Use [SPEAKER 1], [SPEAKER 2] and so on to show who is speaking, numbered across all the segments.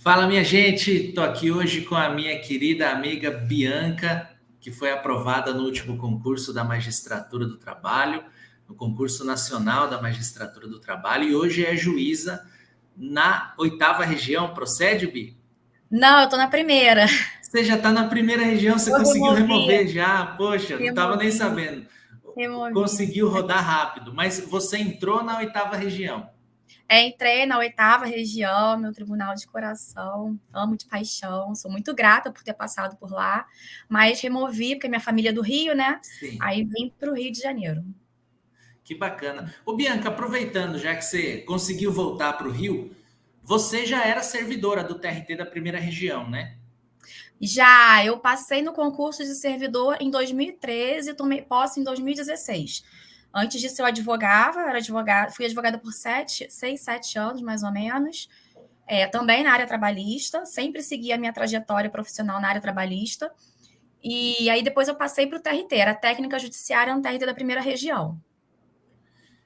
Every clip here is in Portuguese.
[SPEAKER 1] Fala, minha gente! Estou aqui hoje com a minha querida amiga Bianca, que foi aprovada no último concurso da Magistratura do Trabalho, no concurso nacional da Magistratura do Trabalho, e hoje é juíza na 8ª região. Procede, Bi?
[SPEAKER 2] Não, eu tô na primeira.
[SPEAKER 1] Você já está na primeira região, você
[SPEAKER 2] Eu
[SPEAKER 1] conseguiu
[SPEAKER 2] removi,
[SPEAKER 1] remover já? Poxa, não estava nem
[SPEAKER 2] removi,
[SPEAKER 1] sabendo.
[SPEAKER 2] removi.
[SPEAKER 1] Conseguiu rodar rápido, mas você entrou na 8ª região.
[SPEAKER 2] Entrei na 8ª região, meu tribunal de coração, amo de paixão, sou muito grata por ter passado por lá, mas removi, porque minha família é do Rio, né?
[SPEAKER 1] Sim.
[SPEAKER 2] Aí vim para o Rio de Janeiro.
[SPEAKER 1] Que bacana. Ô, Bianca, aproveitando, já que você conseguiu voltar para o Rio, você já era servidora do TRT da primeira região, né?
[SPEAKER 2] Já, eu passei no concurso de servidor em 2013 e tomei posse em 2016. Antes disso, eu advogava, fui advogada por 7 anos, mais ou menos. Também na área trabalhista, sempre segui a minha trajetória profissional na área trabalhista. E aí depois eu passei para o TRT, era técnica judiciária no TRT da primeira região.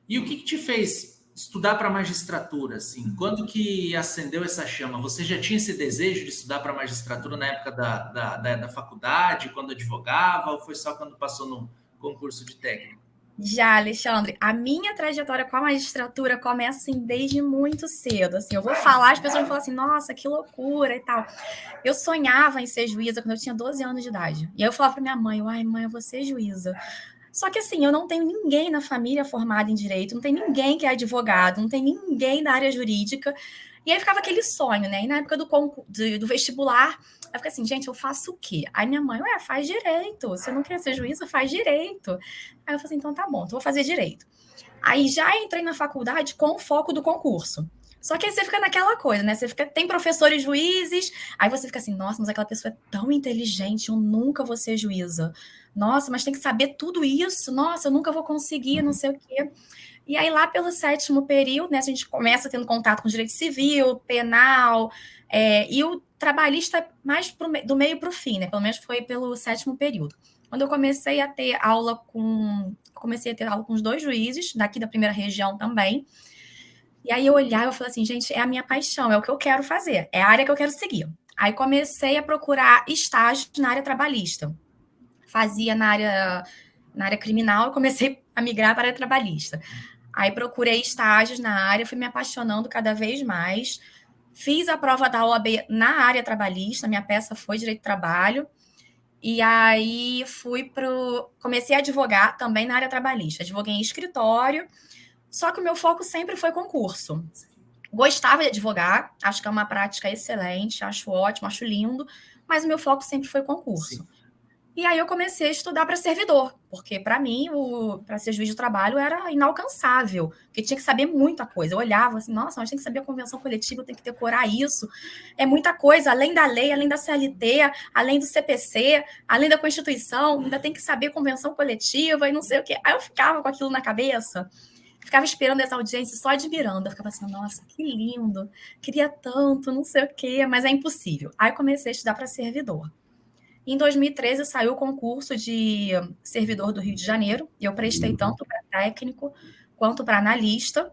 [SPEAKER 1] E o que te fez estudar para magistratura, assim? Quando que acendeu essa chama? Você já tinha esse desejo de estudar para magistratura na época da faculdade, quando advogava, ou foi só quando passou no concurso de técnico?
[SPEAKER 2] Já, Alexandre, a minha trajetória com a magistratura começa assim desde muito cedo. Assim, eu vou falar, as pessoas vão falar assim, nossa, que loucura e tal. Eu sonhava em ser juíza quando eu tinha 12 anos de idade. E aí eu falava para minha mãe, ai, mãe, eu vou ser juíza. Só que assim, eu não tenho ninguém na família formado em direito, não tem ninguém que é advogado, não tem ninguém da área jurídica. E aí ficava aquele sonho, né? E na época do vestibular, eu ficava assim, gente, eu faço o quê? Aí minha mãe, faz direito. Você não quer ser juíza, faz direito. Aí eu falei assim, então tá bom, então vou fazer direito. Aí já entrei na faculdade com o foco do concurso. Só que aí você fica naquela coisa, né? Tem professores juízes, aí você fica assim, nossa, mas aquela pessoa é tão inteligente, eu nunca vou ser juíza. Nossa, mas tem que saber tudo isso. Nossa, eu nunca vou conseguir, não sei o quê. E aí, lá pelo 7º período, né, a gente começa tendo contato com direito civil, penal, e o trabalhista mais do meio para o fim, né? Pelo menos foi pelo 7º período. Quando eu comecei a ter aula com os dois juízes, daqui da primeira região também. E aí eu olhava e falei assim, gente, é a minha paixão, é o que eu quero fazer, é a área que eu quero seguir. Aí comecei a procurar estágios na área trabalhista. Fazia na área criminal e comecei a migrar para a área trabalhista. Aí procurei estágios na área, fui me apaixonando cada vez mais. Fiz a prova da OAB na área trabalhista, minha peça foi Direito do Trabalho. E aí comecei a advogar também na área trabalhista. Advoguei em escritório, só que o meu foco sempre foi concurso. Gostava de advogar, acho que é uma prática excelente, acho ótimo, acho lindo, mas o meu foco sempre foi concurso.
[SPEAKER 1] Sim.
[SPEAKER 2] E aí eu comecei a estudar para servidor, porque para mim, para ser juiz de trabalho era inalcançável, porque tinha que saber muita coisa. Eu olhava assim, nossa, mas tem que saber a convenção coletiva, tem que decorar isso. É muita coisa, além da lei, além da CLT, além do CPC, além da Constituição, ainda tem que saber convenção coletiva e não sei o quê. Aí eu ficava com aquilo na cabeça, ficava esperando essa audiência, só admirando. Eu ficava assim, nossa, que lindo, queria tanto, não sei o quê, mas é impossível. Aí comecei a estudar para servidor. Em 2013 saiu o concurso de servidor do Rio de Janeiro, e eu prestei tanto para técnico quanto para analista.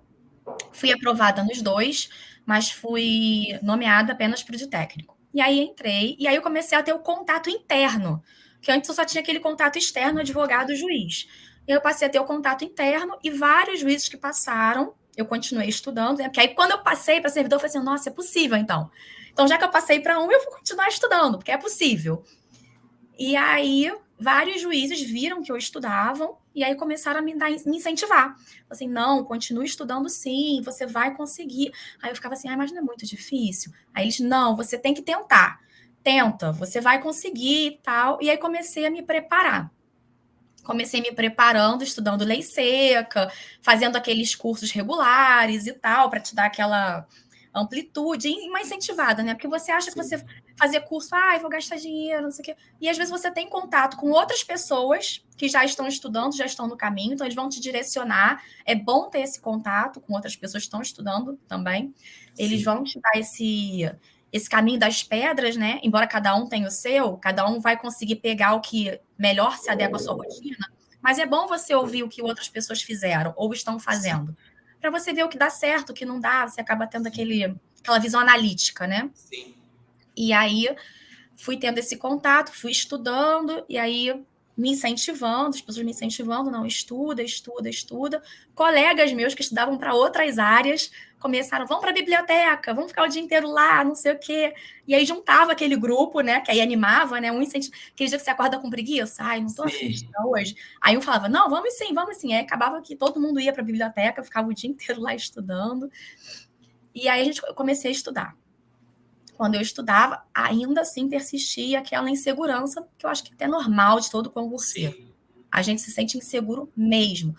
[SPEAKER 2] Fui aprovada nos dois, mas fui nomeada apenas para o de técnico. E aí entrei, e aí eu comecei a ter o contato interno, que antes eu só tinha aquele contato externo, advogado-juiz. E aí eu passei a ter o contato interno, e vários juízes que passaram, eu continuei estudando, né? Porque aí quando eu passei para servidor, eu falei assim, nossa, é possível então. Então, já que eu passei para um, eu vou continuar estudando, porque é possível. E aí, vários juízes viram que eu estudava e aí começaram a me incentivar. Assim, não, continue estudando sim, você vai conseguir. Aí eu ficava assim, mas não é muito difícil? Aí eles, não, você tem que tentar. Tenta, você vai conseguir e tal. E aí comecei a me preparar. Comecei me preparando, estudando lei seca, fazendo aqueles cursos regulares e tal, para te dar aquela amplitude e uma incentivada, né? Porque você acha que
[SPEAKER 1] Sim.
[SPEAKER 2] você fazer curso, eu vou gastar dinheiro, não sei o quê. E às vezes você tem contato com outras pessoas que já estão estudando, já estão no caminho, então eles vão te direcionar. É bom ter esse contato com outras pessoas que estão estudando também. Eles
[SPEAKER 1] Sim.
[SPEAKER 2] vão te dar esse caminho das pedras, né? Embora cada um tenha o seu, cada um vai conseguir pegar o que melhor se adequa à sua rotina. Mas é bom você ouvir o que outras pessoas fizeram ou estão
[SPEAKER 1] Sim.
[SPEAKER 2] fazendo, para você ver o que dá certo, o que não dá. Você acaba tendo
[SPEAKER 1] Sim.
[SPEAKER 2] aquela visão analítica, né?
[SPEAKER 1] Sim.
[SPEAKER 2] E aí fui tendo esse contato, fui estudando, e aí me incentivando, as pessoas me incentivando, não, estuda, estuda, estuda. Colegas meus que estudavam para outras áreas começaram, vamos para a biblioteca, vamos ficar o dia inteiro lá, não sei o quê. E aí juntava aquele grupo, né, que aí animava, né, um incentivo. Aquele dia que você acorda com preguiça, ai, não tô afim de estudar hoje. Aí um falava, não, vamos sim, vamos sim. Aí acabava que todo mundo ia para a biblioteca, ficava o dia inteiro lá estudando. E aí eu comecei a estudar. Quando eu estudava, ainda assim persistia aquela insegurança, que eu acho que é até normal de todo concurseiro.
[SPEAKER 1] Sim.
[SPEAKER 2] A gente se sente inseguro mesmo.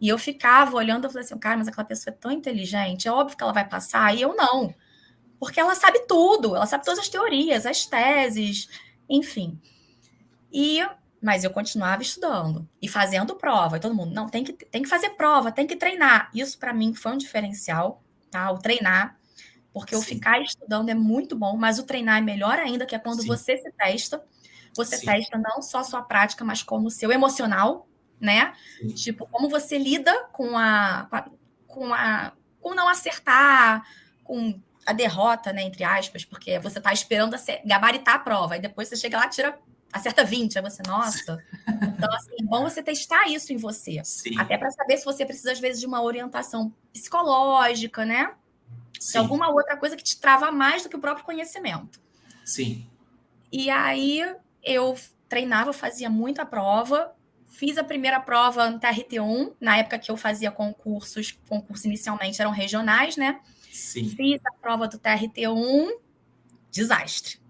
[SPEAKER 2] E eu ficava olhando, eu falei assim, cara, mas aquela pessoa é tão inteligente, é óbvio que ela vai passar, e eu não. Porque ela sabe tudo, ela sabe todas as teorias, as teses, enfim. Mas eu continuava estudando e fazendo prova. E todo mundo, não, tem que fazer prova, tem que treinar. Isso para mim foi um diferencial, tá? O treinar. Porque o ficar estudando é muito bom, mas o treinar é melhor ainda, que é quando você se testa. Você testa não só a sua prática, mas como o seu emocional, né?
[SPEAKER 1] Sim.
[SPEAKER 2] Tipo, como você lida com não acertar, com a derrota, né, entre aspas, porque você tá esperando gabaritar a prova, e depois você chega lá, acerta 20, aí você, nossa. Então, assim, é bom você testar isso em você.
[SPEAKER 1] Sim.
[SPEAKER 2] Até para saber se você precisa, às vezes, de uma orientação psicológica, né?
[SPEAKER 1] Sim.
[SPEAKER 2] De alguma outra coisa que te trava mais do que o próprio conhecimento.
[SPEAKER 1] Sim.
[SPEAKER 2] E aí eu treinava, fazia muita prova, fiz a primeira prova no TRT1, na época que eu fazia concursos inicialmente eram regionais, né?
[SPEAKER 1] Sim.
[SPEAKER 2] Fiz a prova do TRT1, desastre.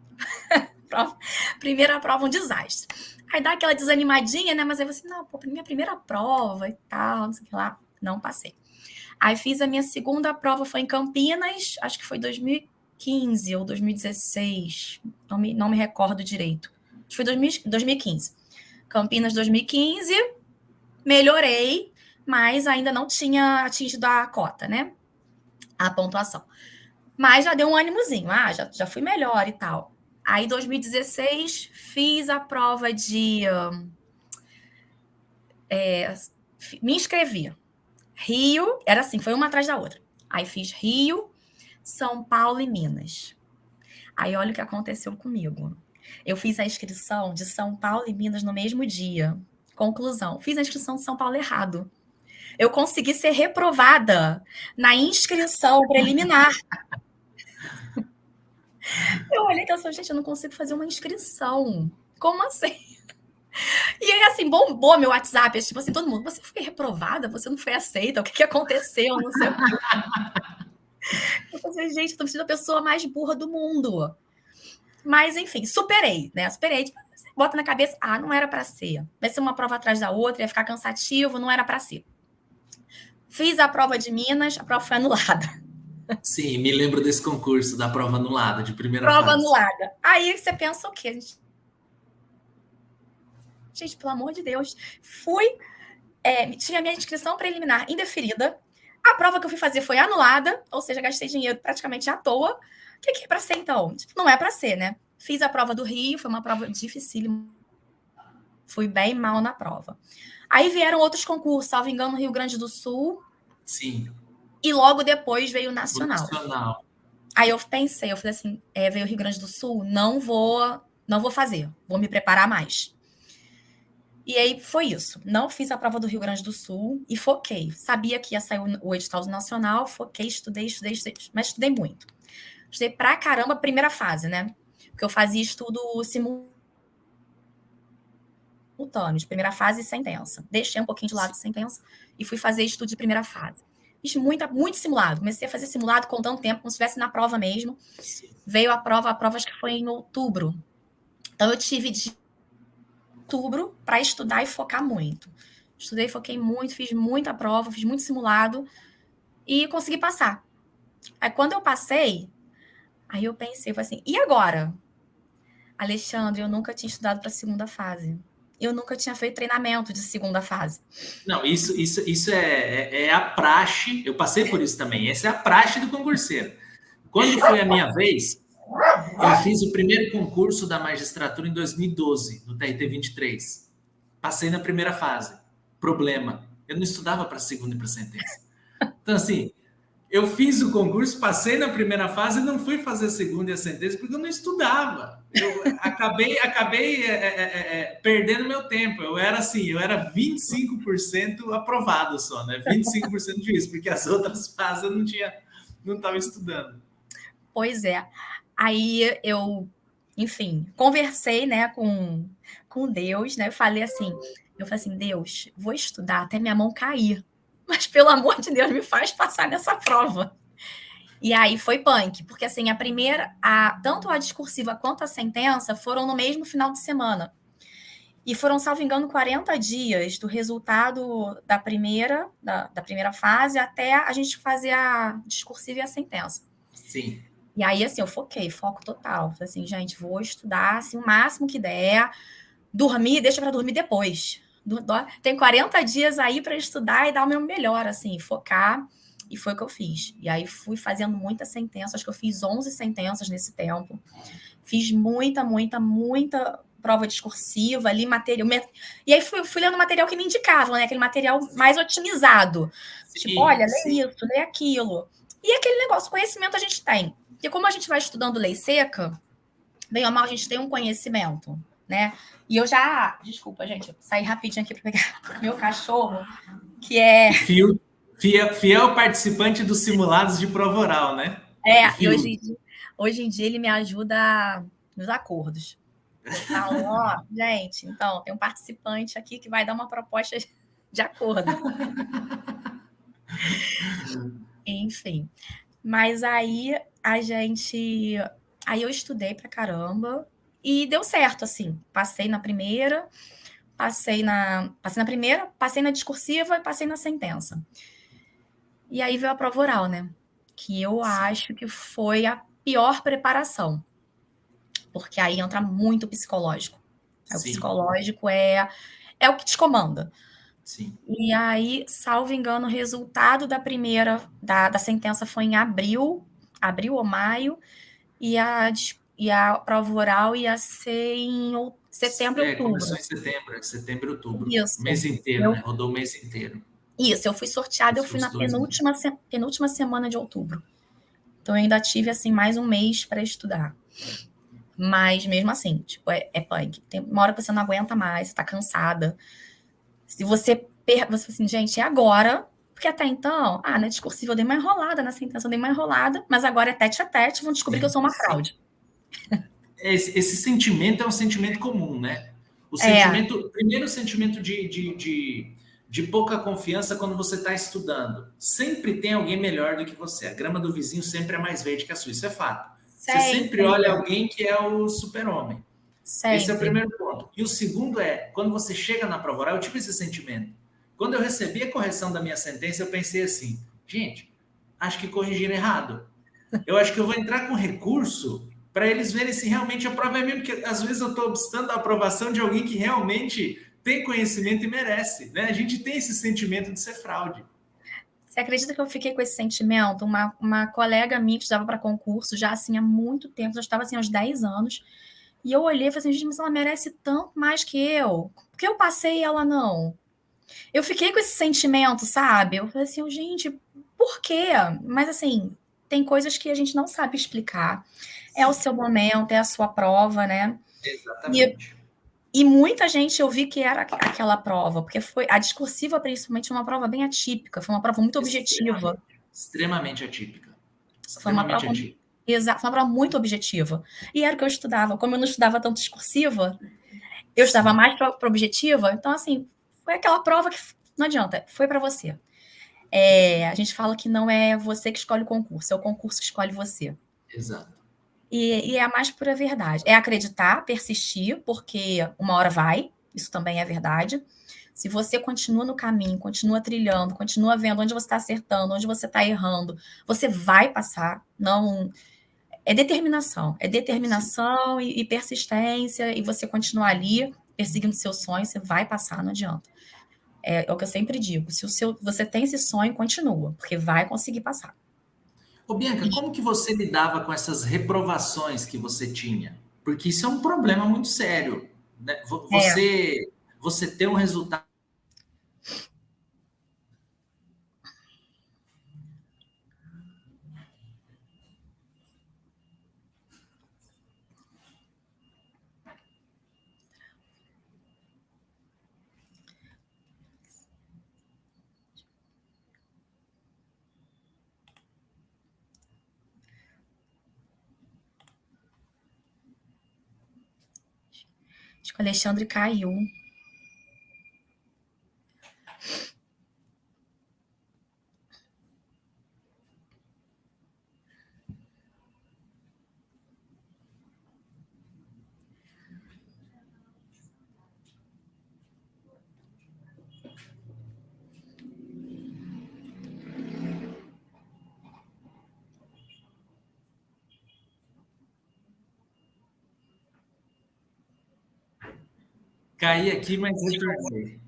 [SPEAKER 2] Primeira prova, um desastre. Aí dá aquela desanimadinha, né? Mas aí você, não, pô, minha primeira prova e tal, não sei o que lá, não passei. Aí fiz a minha segunda prova, foi em Campinas, acho que foi 2015 ou 2016, não me recordo direito. Acho que foi 2015. Campinas 2015, melhorei, mas ainda não tinha atingido a cota, né? A pontuação. Mas já deu um ânimozinho, já fui melhor e tal. Aí 2016, fiz a prova de... me inscrevi. Rio, era assim, foi uma atrás da outra. Aí fiz Rio, São Paulo e Minas. Aí olha o que aconteceu comigo. Eu fiz a inscrição de São Paulo e Minas no mesmo dia. Conclusão, fiz a inscrição de São Paulo errado. Eu consegui ser reprovada na inscrição preliminar. Eu olhei que eu falei, gente, eu não consigo fazer uma inscrição. Como assim? E aí, assim, bombou meu WhatsApp, tipo assim, todo mundo, você foi reprovada? Você não foi aceita? O que aconteceu? Não sei o que. Eu falei, gente, eu tô me sentindo a pessoa mais burra do mundo. Mas, enfim, superei, né? Superei. Tipo, bota na cabeça, não era para ser. Vai ser uma prova atrás da outra, ia ficar cansativo, não era para ser. Fiz a prova de Minas, a prova foi anulada.
[SPEAKER 1] Sim, me lembro desse concurso, da prova anulada, de primeira
[SPEAKER 2] prova
[SPEAKER 1] fase.
[SPEAKER 2] Anulada. Aí você pensa o quê? Gente, pelo amor de Deus. Tinha minha inscrição preliminar indeferida. A prova que eu fui fazer foi anulada, ou seja, gastei dinheiro praticamente à toa. O que é para ser, então? Tipo, não é para ser, né? Fiz a prova do Rio, foi uma prova dificílima. Fui bem mal na prova. Aí vieram outros concursos, salvo engano, no Rio Grande do Sul.
[SPEAKER 1] Sim.
[SPEAKER 2] E logo depois veio o Nacional.
[SPEAKER 1] Nacional.
[SPEAKER 2] Aí eu pensei, falei assim, veio o Rio Grande do Sul, não vou fazer, vou me preparar mais. E aí foi isso. Não fiz a prova do Rio Grande do Sul e foquei. Sabia que ia sair o edital do Nacional, foquei, estudei, mas estudei muito. Estudei pra caramba a primeira fase, né? Porque eu fazia estudo simultâneo, de primeira fase e sentença. Deixei um pouquinho de lado de sentença e fui fazer estudo de primeira fase. Fiz muito simulado. Comecei a fazer simulado contando tempo, como se estivesse na prova mesmo. Veio a prova acho que foi em outubro. Então eu tive de outubro para estudar e focar muito. Estudei, foquei muito, fiz muita prova, fiz muito simulado e consegui passar. Aí quando eu passei, aí eu pensei, falei assim, e agora? Alexandre, eu nunca tinha estudado para a segunda fase. Eu nunca tinha feito treinamento de segunda fase.
[SPEAKER 1] Não, isso é a praxe. Eu passei por isso também. Essa é a praxe do concurseiro. Quando foi a minha vez, eu fiz o primeiro concurso da magistratura em 2012, no TRT 23. Passei na primeira fase. Problema, eu não estudava para segunda e para sentença. Então, assim, Eu fiz o concurso, passei na primeira fase e não fui fazer a segunda e a sentença porque eu não estudava. Eu acabei perdendo meu tempo. Eu era 25% aprovado só, né? 25% disso, porque as outras fases eu não estava estudando.
[SPEAKER 2] Pois é. Aí eu, enfim, conversei, né, com Deus, né? Eu falei assim, Deus, vou estudar até minha mão cair. Mas, pelo amor de Deus, me faz passar nessa prova. E aí foi punk, porque assim, tanto a discursiva quanto a sentença foram no mesmo final de semana. E foram, salvo engano, 40 dias do resultado da primeira fase até a gente fazer a discursiva e a sentença.
[SPEAKER 1] Sim.
[SPEAKER 2] E aí, assim, eu foco total. Falei assim, gente, vou estudar assim, o máximo que der, dormir, deixa para dormir depois. Tem 40 dias aí para estudar e dar o meu melhor, assim, focar. E foi o que eu fiz. E aí fui fazendo muita sentença. Acho que eu fiz 11 sentenças nesse tempo. Fiz muita prova discursiva ali, material. E aí fui lendo material que me indicavam, né? Aquele material mais otimizado.
[SPEAKER 1] Sim,
[SPEAKER 2] tipo, olha,
[SPEAKER 1] sim.
[SPEAKER 2] lê isso, lê aquilo. E aquele negócio, conhecimento a gente tem. Porque como a gente vai estudando lei seca, bem ou mal, a gente tem um conhecimento, né? E eu já... Desculpa, gente, eu saí rapidinho aqui para pegar meu cachorro, que é...
[SPEAKER 1] Fiel participante dos simulados de prova oral, né?
[SPEAKER 2] E hoje em dia ele me ajuda nos acordos. Eu falo, gente, então, tem um participante aqui que vai dar uma proposta de acordo. Enfim. Mas aí Aí eu estudei pra caramba e deu certo, assim. Passei na primeira, passei na discursiva e passei na sentença. E aí veio a prova oral, né? Que eu acho que foi a pior preparação. Porque aí entra muito psicológico. O psicológico é o que te comanda.
[SPEAKER 1] Sim.
[SPEAKER 2] E aí, salvo engano, o resultado da sentença foi em abril ou maio, e a prova oral ia ser em setembro e outubro.
[SPEAKER 1] Começou em setembro e outubro.
[SPEAKER 2] Isso.
[SPEAKER 1] O mês inteiro, né? Rodou o mês inteiro.
[SPEAKER 2] Isso, eu fui sorteada, eu fui na penúltima semana de outubro. Então, eu ainda tive, assim, mais um mês para estudar. Mas, mesmo assim, tipo, é punk. Tem uma hora que você não aguenta mais, você tá cansada. Se você fala assim, gente, é agora, porque até então, na discursiva eu dei uma enrolada, na sentença eu dei uma enrolada, mas agora é tete a tete, vão descobrir que eu sou uma fraude.
[SPEAKER 1] Esse sentimento é um sentimento comum, né? Primeiro, o sentimento de pouca confiança quando você está estudando. Sempre tem alguém melhor do que você. A grama do vizinho sempre é mais verde que a sua, isso é fato. Você sempre olha alguém que é o super-homem. Esse é o primeiro ponto. E o segundo é, quando você chega na prova oral, eu tive esse sentimento. Quando eu recebi a correção da minha sentença, eu pensei assim, gente, acho que corrigiram errado. Eu acho que eu vou entrar com recurso para eles verem se realmente a prova é mesmo, porque às vezes eu estou obstando a aprovação de alguém que realmente tem conhecimento e merece. Né? A gente tem esse sentimento de ser fraude.
[SPEAKER 2] Você acredita que eu fiquei com esse sentimento? Uma colega minha que estudava para concurso já assim há muito tempo, já estava assim há uns 10 anos, e eu olhei e falei assim, gente, mas ela merece tanto mais que eu. Por que eu passei e ela não? Eu fiquei com esse sentimento, sabe? Eu falei assim, gente, por quê? Mas assim, tem coisas que a gente não sabe explicar. É o seu momento, é a sua prova, né?
[SPEAKER 1] Exatamente.
[SPEAKER 2] E muita gente eu vi que era aquela prova, porque foi a discursiva, principalmente, uma prova bem atípica, foi uma prova muito objetiva.
[SPEAKER 1] Extremamente atípica.
[SPEAKER 2] Foi uma prova, exato, foi uma prova muito objetiva. E era o que eu estudava. Como eu não estudava tanto discursiva, eu estudava mais para objetiva. Então, assim, foi aquela prova que não adianta, foi para você. A gente fala que não é você que escolhe o concurso, é o concurso que escolhe você.
[SPEAKER 1] Exato.
[SPEAKER 2] E é a mais pura verdade. É acreditar, persistir, porque uma hora vai, isso também é verdade. Se você continua no caminho, continua trilhando, continua vendo onde você está acertando, onde você está errando, você vai passar. Não, é determinação e persistência, e você continuar ali, perseguindo seus sonhos, você vai passar, não adianta. É o que eu sempre digo, se você tem esse sonho, continua, porque vai conseguir passar.
[SPEAKER 1] Ô, Bianca, como que você lidava com essas reprovações que você tinha? Porque isso é um problema muito sério. Né? Você ter um resultado...
[SPEAKER 2] Acho que o Alexandre caiu.
[SPEAKER 1] Caí aqui, mas retornei.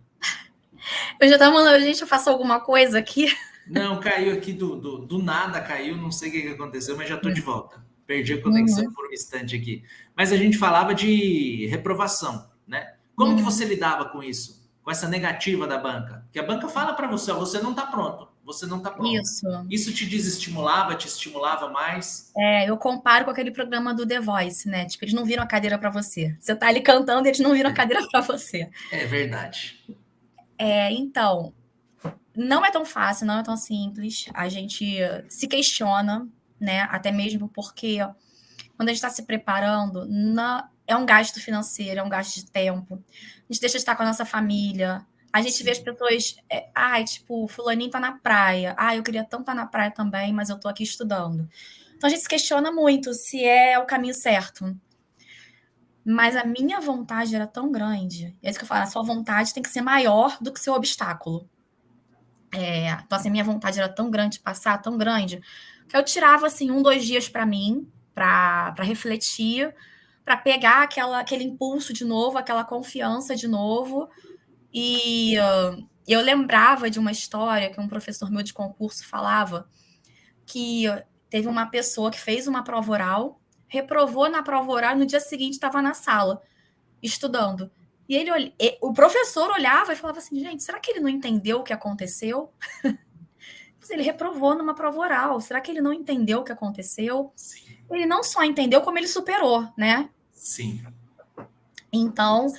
[SPEAKER 2] Eu já estava mandando, gente, eu faço alguma coisa aqui.
[SPEAKER 1] Não, caiu aqui do nada, caiu, não sei o que aconteceu, mas já estou de volta. Perdi a conexão
[SPEAKER 2] Uhum,
[SPEAKER 1] por um instante aqui. Mas a gente falava de reprovação, né? Como que você
[SPEAKER 2] uhum.
[SPEAKER 1] lidava com isso? Com essa negativa da banca? Que a banca fala para você, ó, você não está pronto, você não está pronta.
[SPEAKER 2] Isso.
[SPEAKER 1] Isso te desestimulava, te estimulava mais?
[SPEAKER 2] Eu comparo com aquele programa do The Voice, né? Tipo, eles não viram a cadeira para você. Você tá ali cantando e eles não viram a cadeira para você.
[SPEAKER 1] É verdade.
[SPEAKER 2] Então, não é tão fácil, não é tão simples. A gente se questiona, né? Até mesmo porque quando a gente está se preparando, é um gasto financeiro, é um gasto de tempo. A gente deixa de estar com a nossa família. A gente vê as
[SPEAKER 1] Sim,
[SPEAKER 2] pessoas, tipo, fulaninho tá na praia. Eu queria tanto estar na praia também, mas eu tô aqui estudando. Então a gente se questiona muito se é o caminho certo. Mas a minha vontade era tão grande. É isso que eu falo, a sua vontade tem que ser maior do que o seu obstáculo. Então, assim, a minha vontade era tão grande de passar, tão grande, que eu tirava, assim, 2 dias para mim, para refletir, para pegar aquele impulso de novo, aquela confiança de novo. E eu lembrava de uma história que um professor meu de concurso falava, que teve uma pessoa que fez uma prova oral, reprovou na prova oral e no dia seguinte estava na sala, estudando. O professor olhava e falava assim, gente, será que ele não entendeu o que aconteceu? Ele reprovou numa prova oral. Será que ele não entendeu o que aconteceu?
[SPEAKER 1] sim,
[SPEAKER 2] Ele não só entendeu, como ele superou, né?
[SPEAKER 1] sim.
[SPEAKER 2] Então,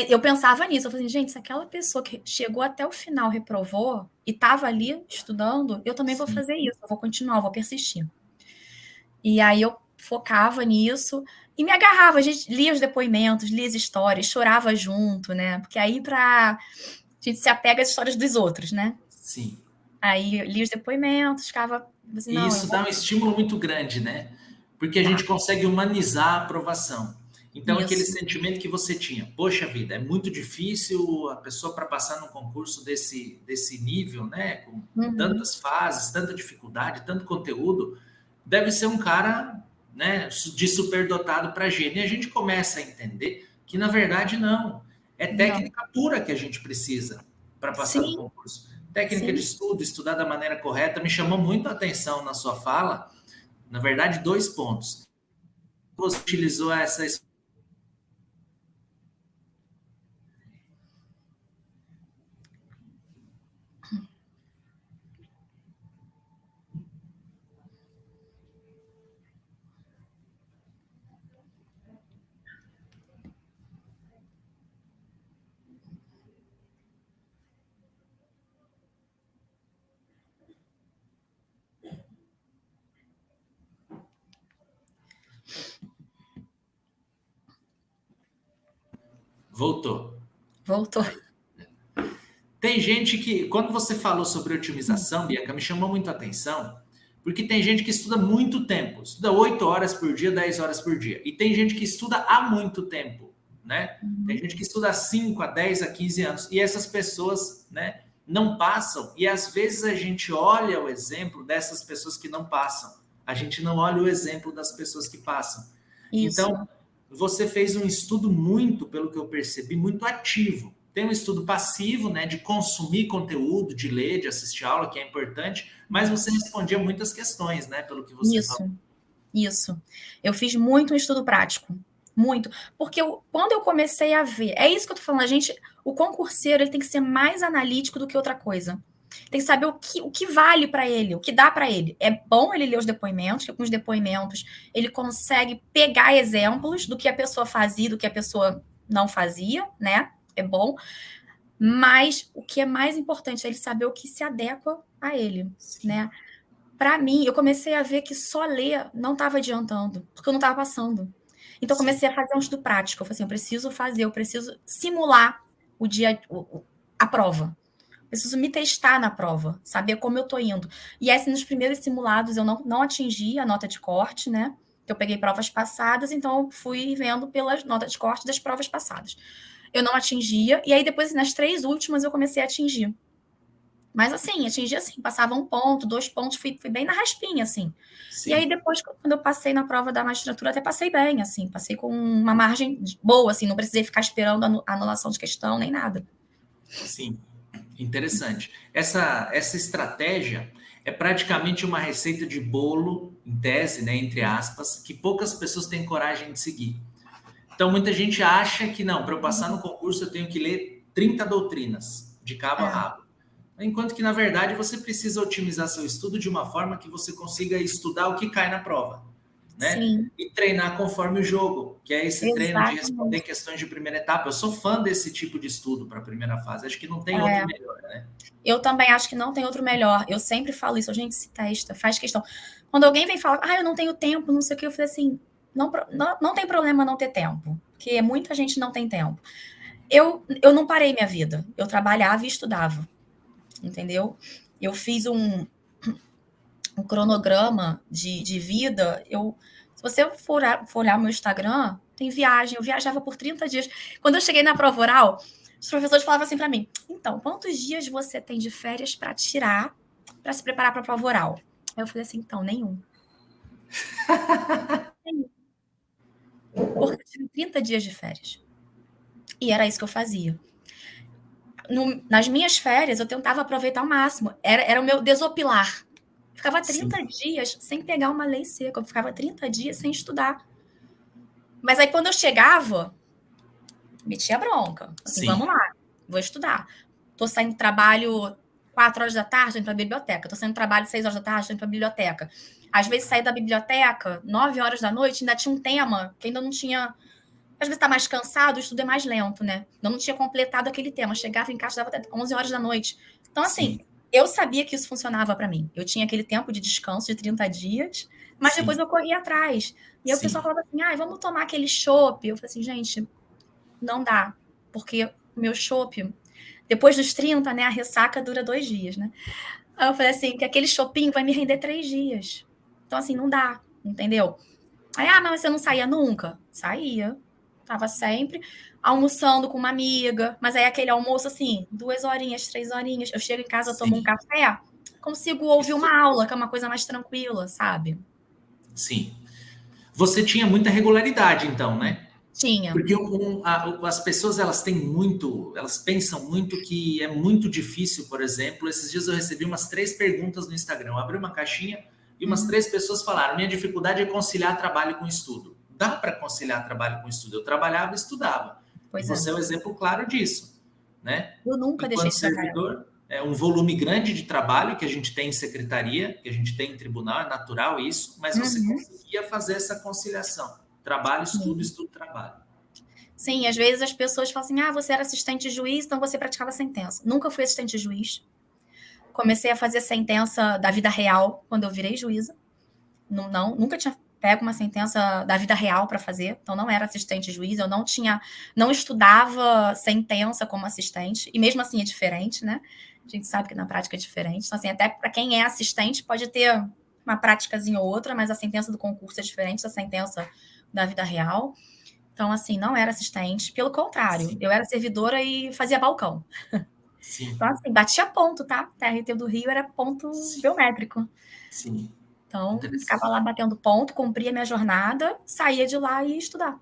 [SPEAKER 2] eu pensava nisso. Eu falei assim, gente, se aquela pessoa que chegou até o final reprovou e estava ali estudando, eu também vou
[SPEAKER 1] Sim.
[SPEAKER 2] fazer isso. Eu vou continuar, eu vou persistir. E aí eu focava nisso e me agarrava. A gente lia os depoimentos, lia as histórias, chorava junto, né? Porque aí a gente se apega às histórias dos outros, né?
[SPEAKER 1] Sim.
[SPEAKER 2] Aí li os depoimentos, ficava assim,
[SPEAKER 1] E
[SPEAKER 2] não, eu
[SPEAKER 1] isso
[SPEAKER 2] vou
[SPEAKER 1] dá um estímulo muito grande, né? Porque a gente
[SPEAKER 2] dar
[SPEAKER 1] consegue humanizar a aprovação. Então, aquele
[SPEAKER 2] isso.
[SPEAKER 1] sentimento que você tinha, poxa vida, é muito difícil a pessoa para passar num concurso desse nível, né? Com
[SPEAKER 2] Uhum.
[SPEAKER 1] tantas fases, tanta dificuldade, tanto conteúdo, deve ser um cara, né, de superdotado para gênio. E a gente começa a entender que, na verdade, não. É
[SPEAKER 2] Não.
[SPEAKER 1] técnica pura que a gente precisa para passar no
[SPEAKER 2] Sim,
[SPEAKER 1] concurso. Técnica de
[SPEAKER 2] sim.
[SPEAKER 1] estudo, estudar da maneira correta, me chamou muito a atenção na sua fala, na verdade, 2 pontos. Você utilizou essa. Voltou.
[SPEAKER 2] Voltou.
[SPEAKER 1] Tem gente que, quando você falou sobre otimização, Bianca, me chamou muito a atenção, porque tem gente que estuda muito tempo, estuda 8 horas por dia, 10 horas por dia. E tem gente que estuda há muito tempo, né? Tem
[SPEAKER 2] Uhum.
[SPEAKER 1] gente que estuda há 5, a 10, a 15 anos. E essas pessoas, né, não passam. E às vezes a gente olha o exemplo dessas pessoas que não passam. A gente não olha o exemplo das pessoas que passam. Então,
[SPEAKER 2] Isso.
[SPEAKER 1] você fez um estudo muito, pelo que eu percebi, muito ativo. Tem um estudo passivo, né, de consumir conteúdo, de ler, de assistir aula, que é importante, mas você respondia muitas questões, né, pelo que você falou.
[SPEAKER 2] Isso. Isso. Eu fiz muito um estudo prático. Muito. Porque quando eu comecei a ver, é isso que eu tô falando, o concurseiro, ele tem que ser mais analítico do que outra coisa. Tem que saber o que vale para ele, o que dá para ele. É bom ele ler os depoimentos, que com os depoimentos ele consegue pegar exemplos do que a pessoa fazia, do que a pessoa não fazia, né? É bom. Mas o que é mais importante é ele saber o que se adequa a ele,
[SPEAKER 1] Sim,
[SPEAKER 2] né? Para mim, eu comecei a ver que só ler não estava adiantando, porque eu não estava passando. Então, eu
[SPEAKER 1] sim,
[SPEAKER 2] comecei a fazer um estudo prático. Eu falei assim, eu preciso simular a prova. Preciso me testar na prova, saber como eu tô indo. E assim, nos primeiros simulados eu não atingi a nota de corte, né? Eu peguei provas passadas, então eu fui vendo pelas notas de corte das provas passadas. Eu não atingia, e aí depois nas 3 últimas eu comecei a atingir. Mas assim, atingi assim, passava 1 ponto, 2 pontos, fui bem na raspinha, assim. E aí
[SPEAKER 1] sim,
[SPEAKER 2] depois, quando eu passei na prova da magistratura, até passei bem, assim, passei com uma margem boa, assim, não precisei ficar esperando a anulação de questão, nem nada.
[SPEAKER 1] sim. Interessante. Essa estratégia é praticamente uma receita de bolo, em tese, né, entre aspas, que poucas pessoas têm coragem de seguir. Então, muita gente acha que não, para eu passar no concurso eu tenho que ler 30 doutrinas, de cabo a
[SPEAKER 2] É,
[SPEAKER 1] rabo. Enquanto que, na verdade, você precisa otimizar seu estudo de uma forma que você consiga estudar o que cai na prova, né?
[SPEAKER 2] sim,
[SPEAKER 1] E treinar conforme o jogo, que é esse treino de responder
[SPEAKER 2] exatamente.
[SPEAKER 1] questões de primeira etapa. Eu sou fã desse tipo de estudo para a primeira fase. Acho que não tem outro
[SPEAKER 2] É,
[SPEAKER 1] melhor, né?
[SPEAKER 2] eu também acho que não tem outro melhor. Eu sempre falo isso, a gente se testa, faz questão. Quando alguém vem falar, eu não tenho tempo, não sei o que, eu falei assim, não tem problema não ter tempo, porque muita gente não tem tempo. Eu não parei minha vida, eu trabalhava e estudava, entendeu? Eu fiz um cronograma de vida. Se você for olhar meu Instagram, tem viagem, eu viajava por 30 dias. Quando eu cheguei na prova oral, os professores falavam assim para mim: então, quantos dias você tem de férias para tirar para se preparar para a prova oral? Aí eu falei assim: então, nenhum. Nenhum. Porque eu tive 30 dias de férias. E era isso que eu fazia. Nas minhas férias, eu tentava aproveitar ao máximo. Era o meu desopilar. Ficava
[SPEAKER 1] Sim,
[SPEAKER 2] 30 dias sem pegar uma lei seca. Eu ficava 30 dias sem estudar. Mas aí, quando eu chegava, metia bronca. Assim, vamos
[SPEAKER 1] sim,
[SPEAKER 2] lá, vou estudar. Tô saindo do trabalho 4 horas da tarde, tô indo pra biblioteca. Tô saindo do trabalho 6 horas da tarde, tô indo pra biblioteca. Às vezes saí da biblioteca 9 horas da noite, ainda tinha um tema que ainda não tinha. Às vezes tá mais cansado, o estudo é mais lento, né? Eu não tinha completado aquele tema. Chegava em casa, dava até 11 horas da noite. Então, assim,
[SPEAKER 1] sim,
[SPEAKER 2] eu sabia que isso funcionava para mim. Eu tinha aquele tempo de descanso de 30 dias, mas depois
[SPEAKER 1] sim,
[SPEAKER 2] eu corria atrás. E aí o pessoal
[SPEAKER 1] sim,
[SPEAKER 2] falava assim: vamos tomar aquele chopp. Eu falei assim, gente, não dá, porque o meu chopp, depois dos 30, né, a ressaca dura 2 dias, né? Aí eu falei assim, que aquele chopinho vai me render 3 dias. Então, assim, não dá, entendeu? Aí, mas você não saía nunca? Saía. Tava sempre almoçando com uma amiga, mas aí aquele almoço, assim, 2 horinhas, 3 horinhas. Eu chego em casa, eu tomo um
[SPEAKER 1] sim.
[SPEAKER 2] café, consigo ouvir
[SPEAKER 1] Isso,
[SPEAKER 2] uma aula, que é uma coisa mais tranquila, sabe?
[SPEAKER 1] sim. Você tinha muita regularidade, então, né?
[SPEAKER 2] Tinha.
[SPEAKER 1] Porque as pessoas elas têm muito, elas pensam muito que é muito difícil, por exemplo. Esses dias eu recebi umas 3 perguntas no Instagram. Eu abri uma caixinha e umas
[SPEAKER 2] Uhum.
[SPEAKER 1] 3 pessoas falaram: minha dificuldade é conciliar trabalho com estudo. Dá para conciliar trabalho com estudo? Eu trabalhava e estudava. E
[SPEAKER 2] Pois é.
[SPEAKER 1] você é um exemplo claro disso, né?
[SPEAKER 2] Eu nunca deixei
[SPEAKER 1] Enquanto
[SPEAKER 2] de trabalhar.
[SPEAKER 1] servidor, é um volume grande de trabalho que a gente tem em secretaria, que a gente tem em tribunal, é natural isso, mas você
[SPEAKER 2] Uhum.
[SPEAKER 1] conseguia fazer essa conciliação. Trabalho, estudo,
[SPEAKER 2] Sim.
[SPEAKER 1] estudo, trabalho.
[SPEAKER 2] Sim, às vezes as pessoas falam assim: você era assistente de juiz, então você praticava sentença. Nunca fui assistente de juiz. Comecei a fazer sentença da vida real quando eu virei juíza. Nunca tinha pego uma sentença da vida real para fazer, então não era assistente de juiz, eu não estudava sentença como assistente, e mesmo assim é diferente, né? A gente sabe que na prática é diferente. Então, assim, até para quem é assistente, pode ter uma práticazinha ou outra, mas a sentença do concurso é diferente da sentença da vida real. Então, assim, não era assistente. Pelo contrário,
[SPEAKER 1] Sim,
[SPEAKER 2] eu era servidora e fazia balcão.
[SPEAKER 1] sim,
[SPEAKER 2] Então, assim, batia ponto, tá? TRT do Rio era ponto
[SPEAKER 1] sim,
[SPEAKER 2] biométrico.
[SPEAKER 1] sim.
[SPEAKER 2] Então, ficava
[SPEAKER 1] Interessante.
[SPEAKER 2] lá batendo ponto, cumpria minha jornada, saía de lá e ia estudar.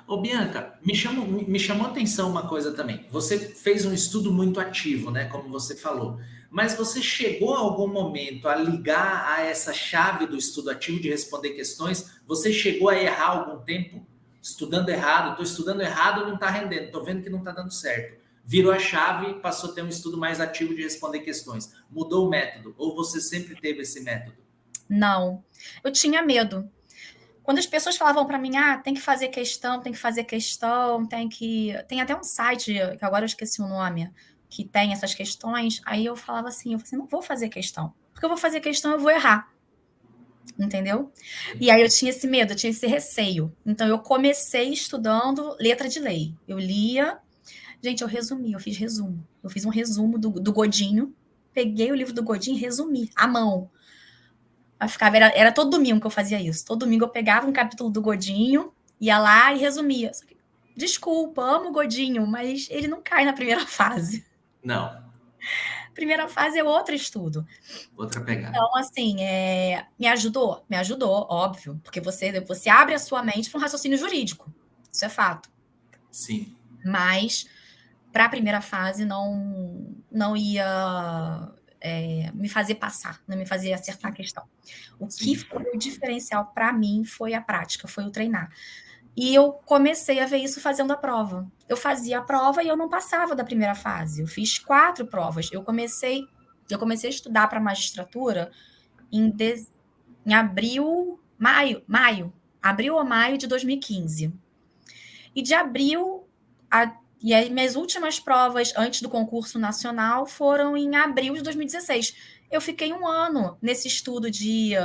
[SPEAKER 1] Ô, Bianca, me chamou a atenção uma coisa também. Você fez um estudo muito ativo, né? Como você falou. Mas você chegou a algum momento a ligar a essa chave do estudo ativo de responder questões? Você chegou a errar algum tempo? Estudando errado, estou estudando errado, não está rendendo, estou vendo que não está dando certo. Virou a chave, passou a ter um estudo mais ativo de responder questões. Mudou o método? Ou você sempre teve esse método?
[SPEAKER 2] Não. Eu tinha medo. Quando as pessoas falavam para mim, tem que fazer questão, tem que fazer questão, tem que. Tem até um site, que agora eu esqueci o nome, que tem essas questões. Aí eu falava assim, não vou fazer questão. Porque eu vou fazer questão, eu vou errar. entendeu? E aí eu tinha esse medo, eu tinha esse receio. Então eu comecei estudando letra de lei. Eu lia, gente, eu resumi, eu fiz resumo. Eu fiz um resumo do Godinho, peguei o livro do Godinho e resumi, à mão. Eu ficava, era todo domingo que eu fazia isso. Todo domingo eu pegava um capítulo do Godinho, ia lá e resumia. Só que, desculpa, amo o Godinho, mas ele não cai na primeira fase.
[SPEAKER 1] Não.
[SPEAKER 2] Primeira fase é outro estudo.
[SPEAKER 1] Outra pegada.
[SPEAKER 2] Então, assim, me ajudou? Me ajudou, óbvio, porque você abre a sua mente para um raciocínio jurídico. Isso é fato.
[SPEAKER 1] Sim.
[SPEAKER 2] Mas, para a primeira fase, não ia me fazer passar, não me fazer acertar a questão. O que foi o diferencial para mim foi a prática, foi o treinar. E eu comecei a ver isso fazendo a prova. Eu fazia a prova e eu não passava da primeira fase. Eu fiz 4 provas. Eu comecei a estudar para magistratura em abril, abril ou maio de 2015. E de abril, e aí minhas últimas provas antes do concurso nacional foram em abril de 2016. Eu fiquei 1 ano nesse estudo de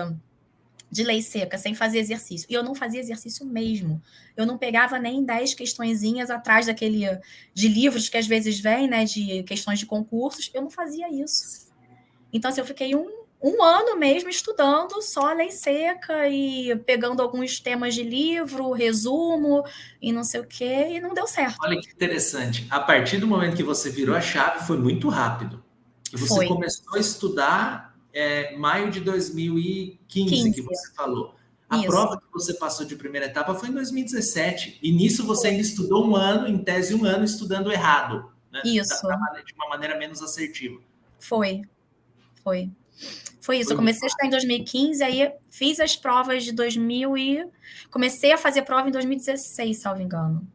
[SPEAKER 2] lei seca, sem fazer exercício. E eu não fazia exercício mesmo. Eu não pegava nem 10 questõezinhas atrás de livros que às vezes vêm, né, de questões de concursos. Eu não fazia isso. Então, assim, eu fiquei um ano mesmo estudando só a lei seca e pegando alguns temas de livro, resumo e não sei o quê, e não deu certo.
[SPEAKER 1] Olha que interessante. A partir do momento que você virou a chave, foi muito rápido. E você começou a estudar maio de 2015, que você falou. A prova que você passou de primeira etapa foi em 2017. E nisso você ainda estudou 1 ano, em tese 1 ano, estudando errado. Né?
[SPEAKER 2] Isso.
[SPEAKER 1] De uma maneira menos assertiva.
[SPEAKER 2] Foi isso. Eu comecei a estudar em 2015, aí fiz as provas de 2000 e comecei a fazer prova em 2016, salvo engano.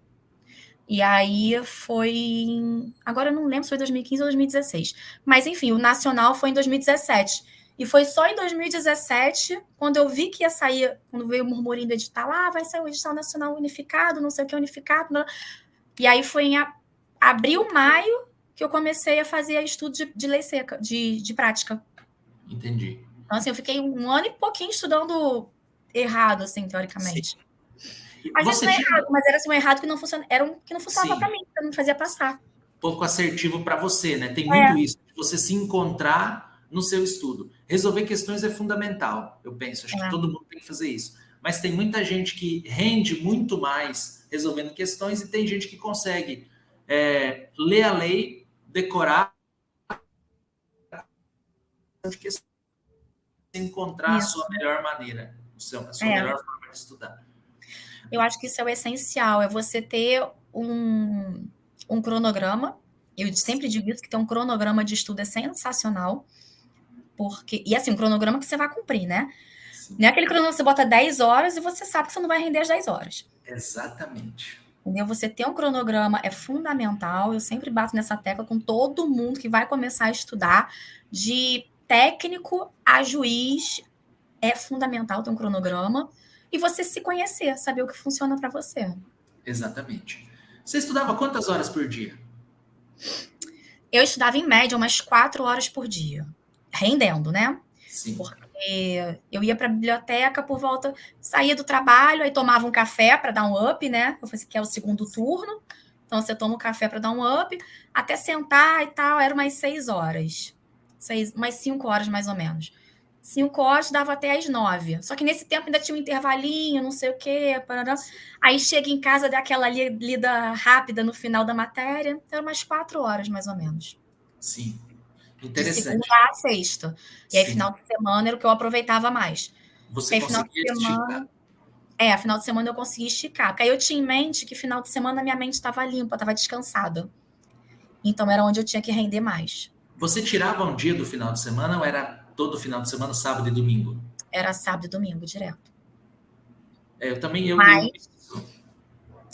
[SPEAKER 2] E aí foi... Agora eu não lembro se foi 2015 ou 2016. Mas, enfim, o nacional foi em 2017. E foi só em 2017, quando eu vi que ia sair, quando veio o murmurinho do edital, vai sair o edital nacional unificado, não sei o que unificado. Não. E aí foi em abril, maio, que eu comecei a fazer estudo de lei seca, de prática.
[SPEAKER 1] Entendi.
[SPEAKER 2] Então, assim, eu fiquei 1 ano e pouquinho estudando errado, assim, teoricamente.
[SPEAKER 1] Sim.
[SPEAKER 2] Às vezes não é errado, mas era assim, um errado que não funcionava, que não funcionava para mim, que não me fazia passar.
[SPEAKER 1] Pouco assertivo para você, né? Tem muito isso, de você se encontrar no seu estudo. Resolver questões é fundamental, eu penso. Acho que todo mundo tem que fazer isso. Mas tem muita gente que rende muito mais resolvendo questões e tem gente que consegue ler a lei, decorar, encontrar a sua melhor maneira, a sua melhor forma de estudar.
[SPEAKER 2] Eu acho que isso é o essencial, é você ter um cronograma. Eu sempre digo isso, que ter um cronograma de estudo é sensacional. E assim, um cronograma que você vai cumprir, né? Sim. Não é aquele cronograma que você bota 10 horas e você sabe que você não vai render as 10 horas.
[SPEAKER 1] Exatamente.
[SPEAKER 2] Entendeu? Você ter um cronograma é fundamental. Eu sempre bato nessa tecla com todo mundo que vai começar a estudar. De técnico a juiz, é fundamental ter um cronograma. E você se conhecer, saber o que funciona para você.
[SPEAKER 1] Exatamente. Você estudava quantas horas por dia?
[SPEAKER 2] Eu estudava, em média, umas 4 horas por dia. Rendendo, né?
[SPEAKER 1] Sim.
[SPEAKER 2] Porque eu ia para a biblioteca por volta... Saía do trabalho, aí tomava um café para dar um up, né? Eu falei que é o segundo turno. Então, você toma um café para dar um up. Até sentar e tal, era umas 6 horas. Umas 5 horas, mais ou menos. 5 horas, dava até às 9. Só que nesse tempo ainda tinha um intervalinho, não sei o quê. Parará. Aí chega em casa, dá aquela lida rápida no final da matéria. Era umas 4 horas, mais ou menos.
[SPEAKER 1] Sim. Interessante.
[SPEAKER 2] De segunda a sexta. E aí, final de semana, era o que eu aproveitava mais.
[SPEAKER 1] Você
[SPEAKER 2] aí,
[SPEAKER 1] conseguia esticar?
[SPEAKER 2] Final de semana eu conseguia esticar. Porque aí eu tinha em mente que final de semana minha mente estava limpa, estava descansada. Então, era onde eu tinha que render mais.
[SPEAKER 1] Você tirava um dia do final de semana ou era todo final de semana, sábado e domingo?
[SPEAKER 2] Era sábado e domingo, direto.
[SPEAKER 1] Eu também...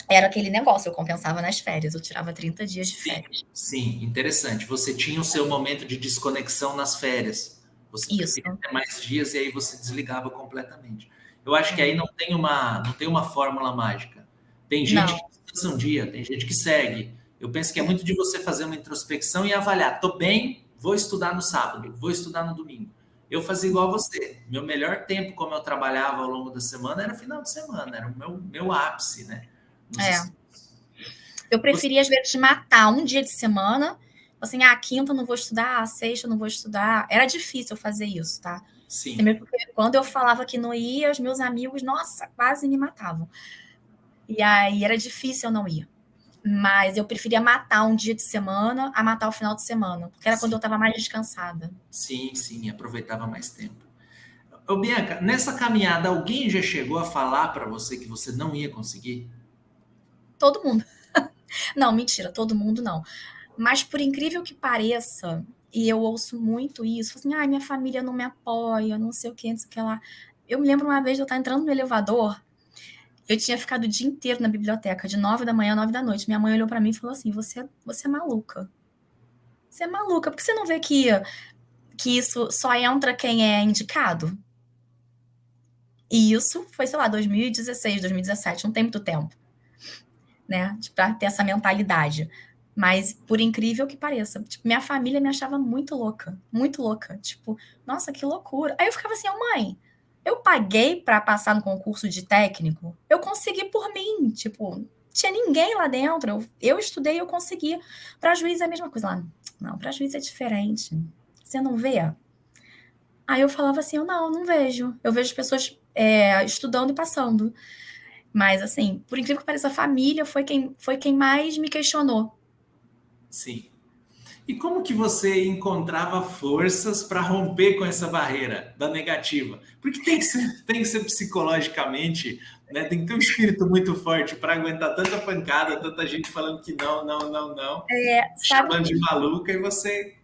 [SPEAKER 2] Era aquele negócio, eu compensava nas férias, eu tirava 30 dias de férias.
[SPEAKER 1] Sim, interessante. Você tinha o seu momento de desconexão nas férias. Você preferia ter mais dias e aí você desligava completamente. Eu acho que aí não tem uma fórmula mágica. Tem gente que descansa um dia, tem gente que segue. Eu penso que é muito de você fazer uma introspecção e avaliar. Tô bem, vou estudar no sábado, vou estudar no domingo. Eu fazia igual a você. Meu melhor tempo, como eu trabalhava ao longo da semana, era o final de semana, era o meu ápice, né? Nos
[SPEAKER 2] É.
[SPEAKER 1] estudos.
[SPEAKER 2] Eu preferia, às vezes, matar um dia de semana. Assim, quinta eu não vou estudar, sexta eu não vou estudar. Era difícil fazer isso, tá?
[SPEAKER 1] Sim.
[SPEAKER 2] Também porque quando eu falava que não ia, os meus amigos, nossa, quase me matavam. E aí era difícil eu não ir. Mas eu preferia matar um dia de semana a matar o final de semana, porque era quando eu
[SPEAKER 1] Sim,
[SPEAKER 2] estava mais descansada.
[SPEAKER 1] sim, aproveitava mais tempo. Ô, Bianca, nessa caminhada, alguém já chegou a falar para você que você não ia conseguir?
[SPEAKER 2] Todo mundo. Não, mentira, todo mundo não. Mas por incrível que pareça, e eu ouço muito isso, assim, minha família não me apoia, não sei o que, não sei o que lá. Eu me lembro uma vez de eu estar entrando no elevador, eu tinha ficado o dia inteiro na biblioteca, de 9 da manhã a 9 da noite. Minha mãe olhou para mim e falou assim: você é maluca. Você é maluca, por que você não vê que isso só entra quem é indicado? E isso foi, sei lá, 2016, 2017, não tem muito tempo, né? Pra ter essa mentalidade. Mas, por incrível que pareça, tipo, minha família me achava muito louca, muito louca. Tipo, nossa, que loucura. Aí eu ficava assim, mãe, eu paguei para passar no concurso de técnico, eu consegui por mim, tipo, tinha ninguém lá dentro, eu estudei, eu consegui. Para juiz é a mesma coisa lá. Não, para juiz é diferente. Você não vê? Aí eu falava assim, eu não vejo. Eu vejo pessoas estudando e passando. Mas, assim, por incrível que pareça, a família foi quem mais me questionou.
[SPEAKER 1] Sim. E como que você encontrava forças para romper com essa barreira da negativa? Porque tem que ser psicologicamente, né? Tem que ter um espírito muito forte para aguentar tanta pancada, tanta gente falando que não, não, não, não,
[SPEAKER 2] Sabe,
[SPEAKER 1] chamando de maluca e você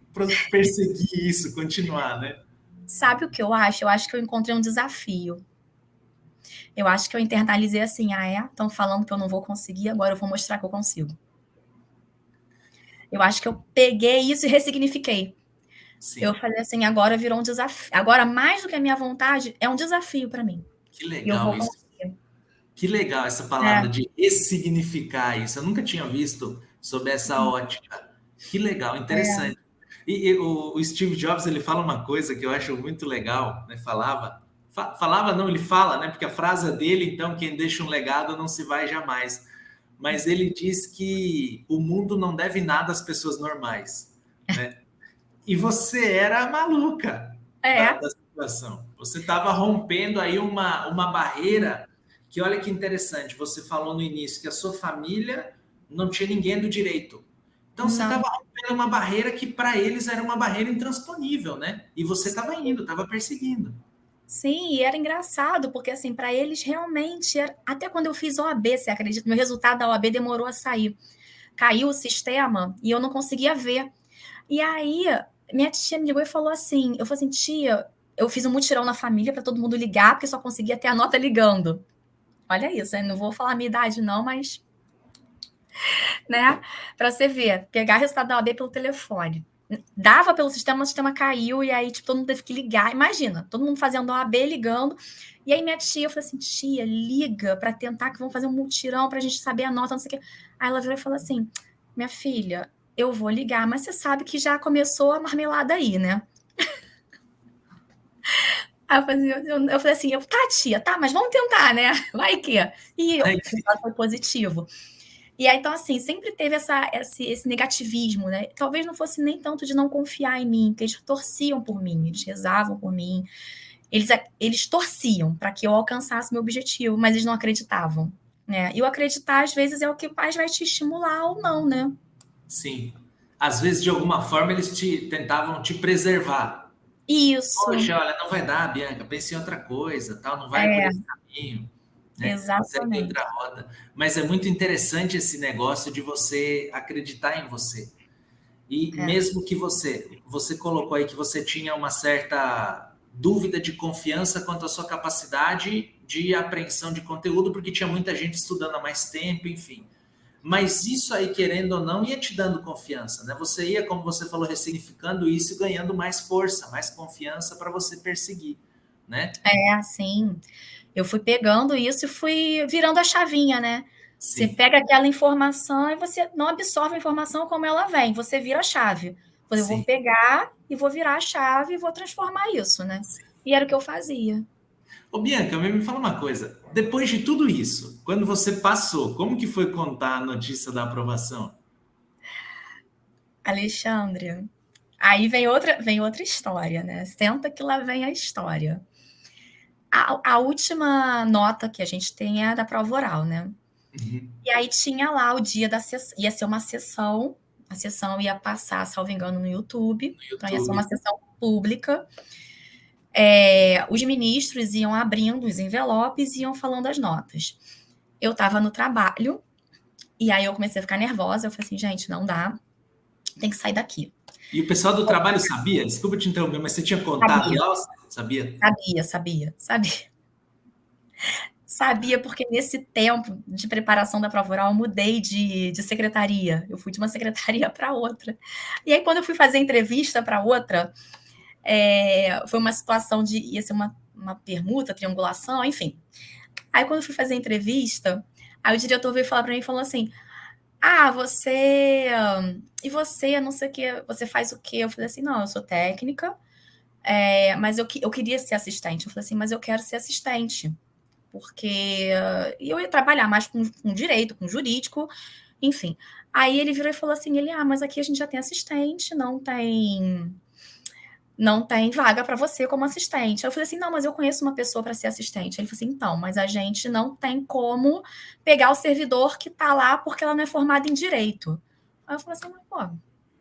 [SPEAKER 1] perseguir isso, continuar, né?
[SPEAKER 2] sabe o que eu acho? Eu acho que eu encontrei um desafio. Eu acho que eu internalizei assim, estão falando que eu não vou conseguir, agora eu vou mostrar que eu consigo. Eu acho que eu peguei isso e ressignifiquei. Eu
[SPEAKER 1] Sim.
[SPEAKER 2] falei assim, agora virou um desafio. Agora, mais do que a minha vontade, é um desafio para mim.
[SPEAKER 1] Que
[SPEAKER 2] E eu
[SPEAKER 1] legal
[SPEAKER 2] vou
[SPEAKER 1] isso.
[SPEAKER 2] conseguir.
[SPEAKER 1] Que legal essa palavra
[SPEAKER 2] É.
[SPEAKER 1] de ressignificar isso. Eu nunca tinha visto sob essa ótica. Que legal,
[SPEAKER 2] É.
[SPEAKER 1] interessante. E o Steve Jobs ele fala uma coisa que eu acho muito legal, né? Falava não, ele fala, né? Porque a frase é dele, então quem deixa um legado não se vai jamais. Mas ele diz que o mundo não deve nada às pessoas normais, né? E você era a maluca
[SPEAKER 2] É.
[SPEAKER 1] da situação. Você estava rompendo aí uma barreira que, olha que interessante, você falou no início que a sua família não tinha ninguém do direito. Então você
[SPEAKER 2] Não.
[SPEAKER 1] estava rompendo uma barreira que para eles era uma barreira intransponível, né? E você estava indo, estava perseguindo.
[SPEAKER 2] Sim, e era engraçado, porque assim, para eles realmente até quando eu fiz OAB, você acredita? Meu resultado da OAB demorou a sair. Caiu o sistema e eu não conseguia ver. E aí, minha tia me ligou e falou assim: eu falei assim, tia, eu fiz um mutirão na família para todo mundo ligar, porque só conseguia ter a nota ligando. Olha isso, né? Não vou falar a minha idade, não, mas, né? Para você ver, pegar o resultado da OAB pelo telefone. Dava pelo sistema, o sistema caiu, e aí, tipo, todo mundo teve que ligar. Imagina, todo mundo fazendo OAB, ligando. E aí, minha tia, eu falei assim, tia, liga para tentar que vão fazer um mutirão pra gente saber a nota, não sei o quê. Aí ela virou e falou assim: minha filha, eu vou ligar, mas você sabe que já começou a marmelada aí, né? Aí eu falei assim, tá, tia, tá, mas vamos tentar, né? Vai que. E o
[SPEAKER 1] Ai,
[SPEAKER 2] resultado foi positivo. E aí, então, assim, sempre teve esse negativismo, né? Talvez não fosse nem tanto de não confiar em mim, porque eles torciam por mim, eles rezavam por mim, eles torciam para que eu alcançasse meu objetivo, mas eles não acreditavam, né? E o acreditar, às vezes, é o que mais vai te estimular ou não, né?
[SPEAKER 1] sim. Às vezes, de alguma forma, eles tentavam te preservar.
[SPEAKER 2] Isso,
[SPEAKER 1] Poxa, olha, não vai dar, Bianca, pense em outra coisa, tal, não vai por
[SPEAKER 2] é,
[SPEAKER 1] esse caminho, né? Segue outra
[SPEAKER 2] exatamente.
[SPEAKER 1] roda. Mas é muito interessante esse negócio de você acreditar em você. E
[SPEAKER 2] É,
[SPEAKER 1] mesmo que você colocou aí que você tinha uma certa dúvida de confiança quanto à sua capacidade de apreensão de conteúdo, porque tinha muita gente estudando há mais tempo, enfim. Mas isso aí, querendo ou não, ia te dando confiança, né? Você ia, como você falou, ressignificando isso e ganhando mais força, mais confiança para você perseguir, né?
[SPEAKER 2] assim. Eu fui pegando isso e fui virando a chavinha, né? Você
[SPEAKER 1] Sim,
[SPEAKER 2] pega aquela informação e você não absorve a informação como ela vem, você vira a chave. Eu vou
[SPEAKER 1] sim,
[SPEAKER 2] pegar e vou virar a chave e vou transformar isso, né? E era o que eu fazia.
[SPEAKER 1] Ô, Bianca, me fala uma coisa. Depois de tudo isso, quando você passou, como que foi contar a notícia da aprovação?
[SPEAKER 2] Alexandre, aí vem outra história, né? Senta que lá vem a história. A última nota que a gente tem é a da prova oral, né?
[SPEAKER 1] Uhum.
[SPEAKER 2] E aí tinha lá o dia da sessão, ia ser uma sessão, a sessão ia passar, salvo engano, no YouTube, então ia ser uma
[SPEAKER 1] YouTube.
[SPEAKER 2] sessão pública. Os ministros iam abrindo os envelopes e iam falando as notas. Eu estava no trabalho, e aí eu comecei a ficar nervosa, eu falei assim, gente, não dá, tem que sair daqui.
[SPEAKER 1] E o pessoal do trabalho sabia? Desculpa te interromper, mas você tinha contato
[SPEAKER 2] Sabia,
[SPEAKER 1] lá? Sabia?
[SPEAKER 2] sabia. Sabia, porque nesse tempo de preparação da prova oral, eu mudei de secretaria. Eu fui de uma secretaria para outra. E aí, quando eu fui fazer entrevista para outra, foi uma situação de. Ia ser uma permuta, triangulação, enfim. Aí, quando eu fui fazer entrevista, aí o diretor veio falar para mim e falou assim: Ah, você. E você, não sei o que, você faz o quê? Eu falei assim: não, eu sou técnica, mas eu queria ser assistente. Eu falei assim: mas eu quero ser assistente porque eu ia trabalhar mais com direito, com jurídico, enfim. Aí ele virou e falou assim, mas aqui a gente já tem assistente, não tem vaga para você como assistente. Eu falei assim, não, mas eu conheço uma pessoa para ser assistente. Ele falou assim, então, mas a gente não tem como pegar o servidor que está lá porque ela não é formada em direito. Aí eu falei assim, mas pô,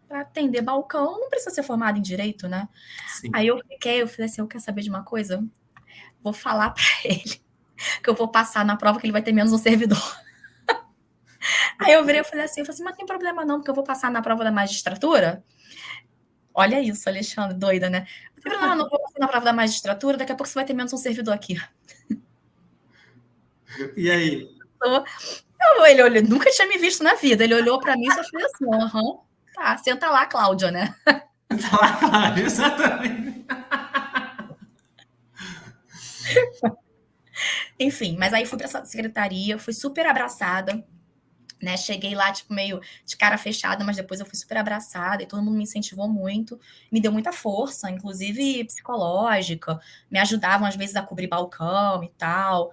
[SPEAKER 2] para atender balcão não precisa ser formada em direito, né?
[SPEAKER 1] Sim.
[SPEAKER 2] Aí eu falei assim, eu quero saber de uma coisa? Vou falar para ele que eu vou passar na prova que ele vai ter menos um servidor. Aí eu virei e falei assim, mas não tem problema não, porque eu vou passar na prova da magistratura. Olha isso, Alexandre, doida, né? Não tem problema não, eu vou passar na prova da magistratura, daqui a pouco você vai ter menos um servidor aqui.
[SPEAKER 1] E aí?
[SPEAKER 2] Ele olhou, nunca tinha me visto na vida. Ele olhou para mim e só falei assim, tá, senta lá, Cláudia, né?
[SPEAKER 1] Tá lá, exatamente.
[SPEAKER 2] Enfim, mas aí fui para essa secretaria, fui super abraçada, né? Cheguei lá, tipo, meio de cara fechada, mas depois eu fui super abraçada e todo mundo me incentivou muito, me deu muita força, inclusive psicológica, me ajudavam às vezes a cobrir balcão e tal.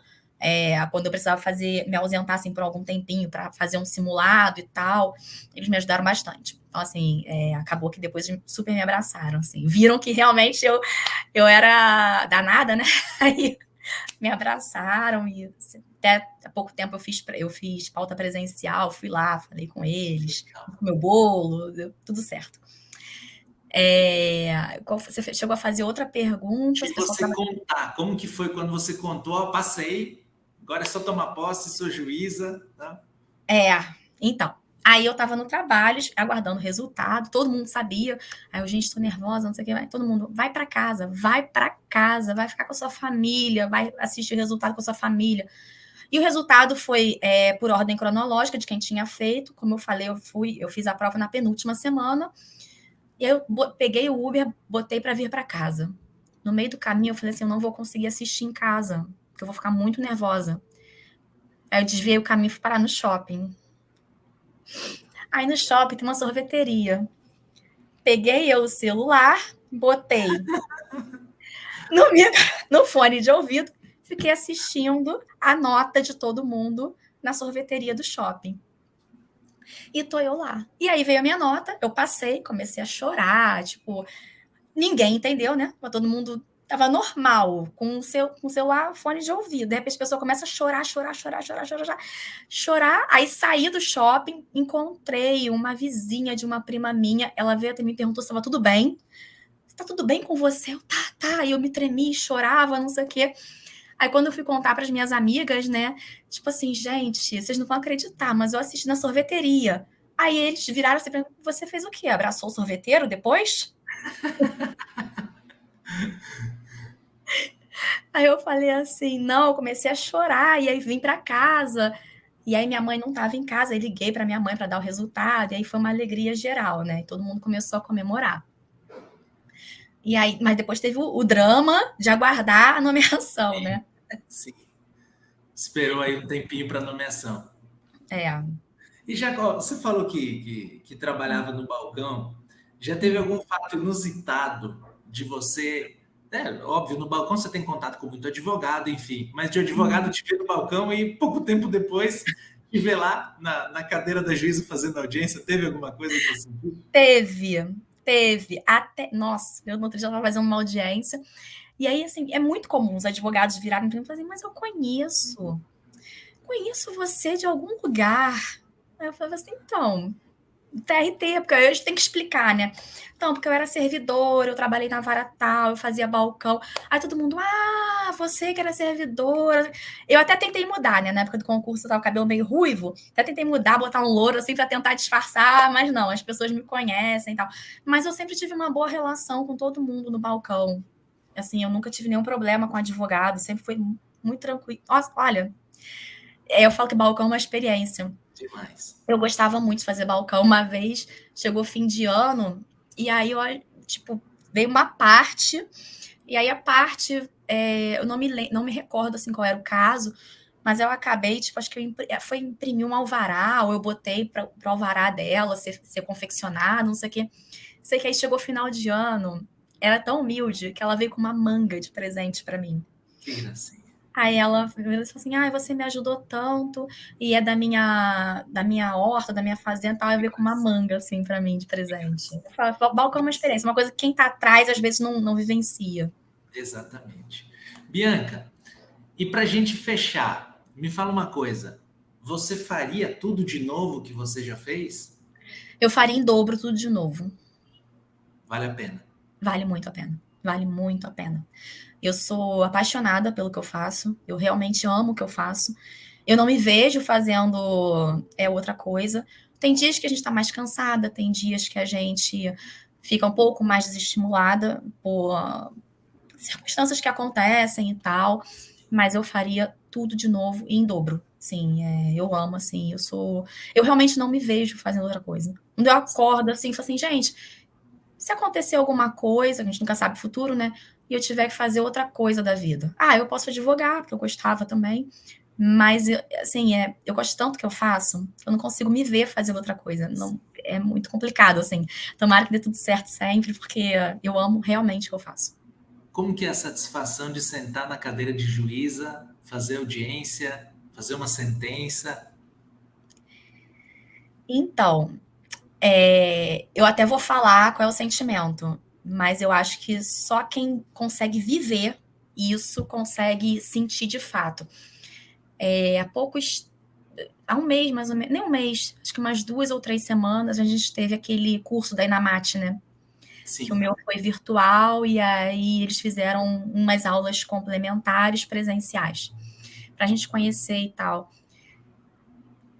[SPEAKER 2] Quando eu precisava me ausentar assim, por algum tempinho para fazer um simulado e tal, eles me ajudaram bastante. Então, assim, acabou que depois super me abraçaram, assim, viram que realmente eu era danada, né? Aí me abraçaram e até há pouco tempo eu fiz pauta presencial, fui lá, falei com eles, com meu bolo, deu tudo certo. Você chegou a fazer outra pergunta?
[SPEAKER 1] De você contar, como que foi quando você contou, passei, agora é só tomar posse, sou juíza, tá?
[SPEAKER 2] Então, aí eu tava no trabalho, aguardando o resultado, todo mundo sabia. Aí eu, gente, tô nervosa, não sei o que, todo mundo, vai para casa, vai ficar com a sua família, vai assistir o resultado com a sua família. E o resultado foi por ordem cronológica de quem tinha feito. Como eu falei, eu fiz a prova na penúltima semana. E eu peguei o Uber, botei para vir para casa. No meio do caminho, eu falei assim, eu não vou conseguir assistir em casa, porque eu vou ficar muito nervosa. Aí eu desviei o caminho e fui parar no shopping. Aí no shopping tem uma sorveteria. Peguei o celular, botei no fone de ouvido, fiquei assistindo a nota de todo mundo na sorveteria do shopping. E tô eu lá. E aí veio a minha nota, eu passei, comecei a chorar, tipo, ninguém entendeu, né? Todo mundo tava normal, com o celular, fone de ouvido. De repente a pessoa começa a chorar. Aí saí do shopping, encontrei uma vizinha de uma prima minha, ela veio até me perguntou se estava tudo bem. Tá tudo bem com você? Eu, tá. E eu me tremi, chorava, não sei o quê. Aí quando eu fui contar para as minhas amigas, né? Tipo assim, gente, vocês não vão acreditar, mas eu assisti na sorveteria. Aí eles viraram assim, você fez o quê? Abraçou o sorveteiro depois? Aí eu falei assim, não, eu comecei a chorar, e aí vim para casa. E aí minha mãe não estava em casa, aí liguei para minha mãe para dar o resultado, e aí foi uma alegria geral, né? E todo mundo começou a comemorar. E aí, mas depois teve o drama de aguardar a nomeação, né?
[SPEAKER 1] Sim. Esperou aí um tempinho para nomeação.
[SPEAKER 2] É.
[SPEAKER 1] E já, ó, você falou que trabalhava no balcão. Já teve algum fato inusitado de você... óbvio, no balcão você tem contato com muito advogado, enfim, mas de advogado te ver no balcão e pouco tempo depois te ver lá na cadeira da juíza fazendo audiência. Teve alguma coisa nesse sentido?
[SPEAKER 2] Teve. Até. Nossa, eu no outro dia estava fazendo uma audiência. E aí, assim, é muito comum os advogados virarem para mim e falarem, mas eu conheço você de algum lugar. Aí eu falava assim, então, TRT, porque aí a gente tem que explicar, né? Então, porque eu era servidora, eu trabalhei na vara tal, eu fazia balcão. Aí todo mundo, você que era servidora. Eu até tentei mudar, né? Na época do concurso eu tava com o cabelo meio ruivo. Até tentei mudar, botar um louro assim pra tentar disfarçar, mas não, as pessoas me conhecem e tal. Mas eu sempre tive uma boa relação com todo mundo no balcão. Assim, eu nunca tive nenhum problema com advogado, sempre foi muito tranquilo. Nossa, olha, eu falo que balcão é uma experiência.
[SPEAKER 1] Demais.
[SPEAKER 2] Eu gostava muito de fazer balcão. Uma vez chegou fim de ano, e aí eu, tipo, veio uma parte, e aí a parte, eu não me recordo assim qual era o caso, mas eu acabei, tipo, acho que foi imprimir um alvará, ou eu botei para o alvará dela ser confeccionado, não sei o quê. Sei que aí chegou final de ano, era tão humilde que ela veio com uma manga de presente para mim.
[SPEAKER 1] Que gracinha.
[SPEAKER 2] Aí ela falou assim, você me ajudou tanto, e é da minha horta, da minha fazenda, tal, eu veio com uma manga, assim, pra mim, de presente. Eu falo, balcão é uma experiência, uma coisa que quem tá atrás, às vezes, não vivencia.
[SPEAKER 1] Exatamente. Bianca, e para a gente fechar, me fala uma coisa. Você faria tudo de novo que você já fez?
[SPEAKER 2] Eu faria em dobro tudo de novo.
[SPEAKER 1] Vale a pena.
[SPEAKER 2] Vale muito a pena. Vale muito a pena. Eu sou apaixonada pelo que eu faço. Eu realmente amo o que eu faço. Eu não me vejo fazendo outra coisa. Tem dias que a gente está mais cansada, tem dias que a gente fica um pouco mais desestimulada por circunstâncias que acontecem e tal, mas eu faria tudo de novo e em dobro. Sim, eu amo, assim, eu realmente não me vejo fazendo outra coisa. Quando eu acordo, assim, falo assim, gente, se acontecer alguma coisa, a gente nunca sabe o futuro, né? E eu tiver que fazer outra coisa da vida. Eu posso advogar, porque eu gostava também. Mas, assim, eu gosto tanto do que eu faço, eu não consigo me ver fazendo outra coisa. Não, é muito complicado, assim. Tomara que dê tudo certo sempre, porque eu amo realmente o que eu faço.
[SPEAKER 1] Como que é a satisfação de sentar na cadeira de juíza, fazer audiência, fazer uma sentença?
[SPEAKER 2] Então, eu até vou falar qual é o sentimento, mas eu acho que só quem consegue viver isso consegue sentir de fato. Há um mês, mais ou menos, nem um mês, acho que umas 2 ou 3 semanas, a gente teve aquele curso da Inamate, né? Que o
[SPEAKER 1] Sim,
[SPEAKER 2] meu foi virtual, e aí eles fizeram umas aulas complementares presenciais, para a gente conhecer e tal.